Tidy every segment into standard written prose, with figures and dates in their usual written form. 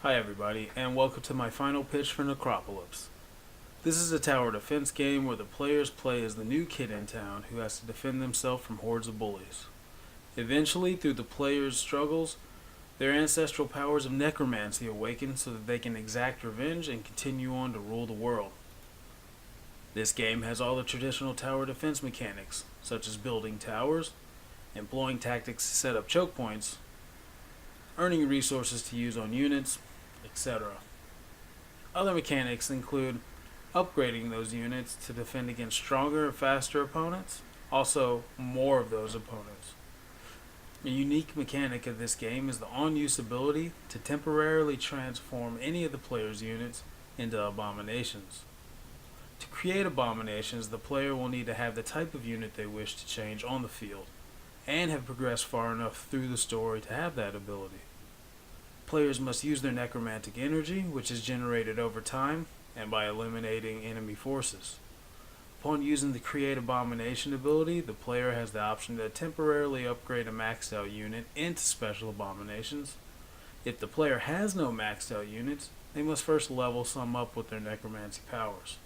Hi everybody, and welcome to my final pitch for Necropolis. This is a tower defense game where the players play as the new kid in town who has to defend themselves from hordes of bullies. Eventually, through the players' struggles, their ancestral powers of necromancy awaken so that they can exact revenge and continue on to rule the world. This game has all the traditional tower defense mechanics, such as building towers, employing tactics to set up choke points, earning resources to use on units, etc. Other mechanics include upgrading those units to defend against stronger and faster opponents, also more of those opponents. A unique mechanic of this game is the on-use ability to temporarily transform any of the player's units into abominations. To create abominations, the player will need to have the type of unit they wish to change on the field, and have progressed far enough through the story to have that ability. Players must use their necromantic energy, which is generated over time and by eliminating enemy forces. Upon using the Create Abomination ability, the player has the option to temporarily upgrade a maxed out unit into special abominations. If the player has no maxed out units, they must first level some up with their necromancy powers.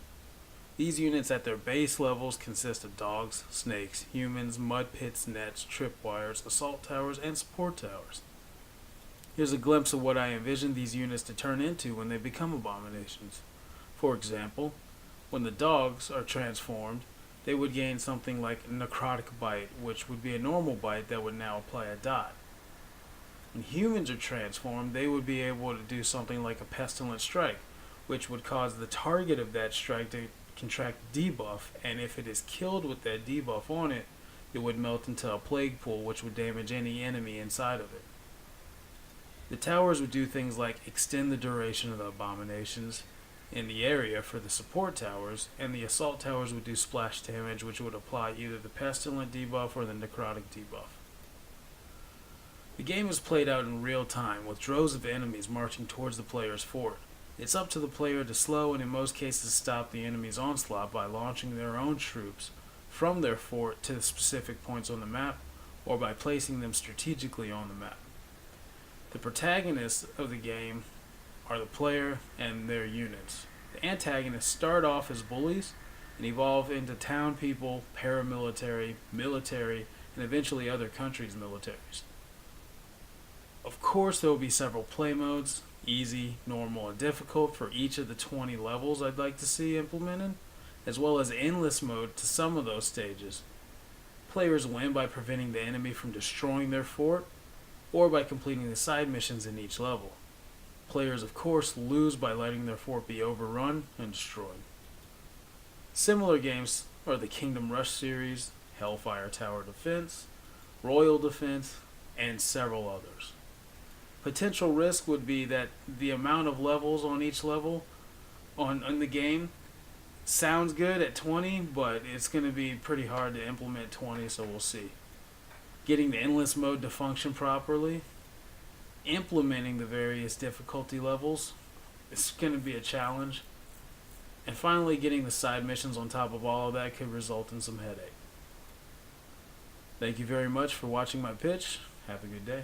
These units at their base levels consist of dogs, snakes, humans, mud pits, nets, tripwires, assault towers, and support towers. Here's a glimpse of what I envision these units to turn into when they become abominations. For example, when the dogs are transformed, they would gain something like Necrotic Bite, which would be a normal bite that would now apply a dot. When humans are transformed, they would be able to do something like a Pestilent Strike, which would cause the target of that strike to contract debuff, and if it is killed with that debuff on it, it would melt into a plague pool which would damage any enemy inside of it. The towers would do things like extend the duration of the abominations in the area for the support towers, and the assault towers would do splash damage, which would apply either the pestilent debuff or the necrotic debuff. The game is played out in real time with droves of enemies marching towards the player's fort. It's up to the player to slow and in most cases stop the enemy's onslaught by launching their own troops from their fort to the specific points on the map, or by placing them strategically on the map. The protagonists of the game are the player and their units. The antagonists start off as bullies and evolve into town people, paramilitary, military, and eventually other countries' militaries. Of course, there will be several play modes, easy, normal, and difficult for each of the 20 levels I'd like to see implemented, as well as endless mode to some of those stages. Players win by preventing the enemy from destroying their fort, or by completing the side missions in each level. Players, of course, lose by letting their fort be overrun and destroyed. Similar games are the Kingdom Rush series, Hellfire Tower Defense, Royal Defense, and several others. Potential risk would be that the amount of levels on each level on the game sounds good at 20, but it's going to be pretty hard to implement 20, so we'll see. Getting the endless mode to function properly, implementing the various difficulty levels, it's going to be a challenge, and finally getting the side missions on top of all of that could result in some headache. Thank you very much for watching my pitch. Have a good day.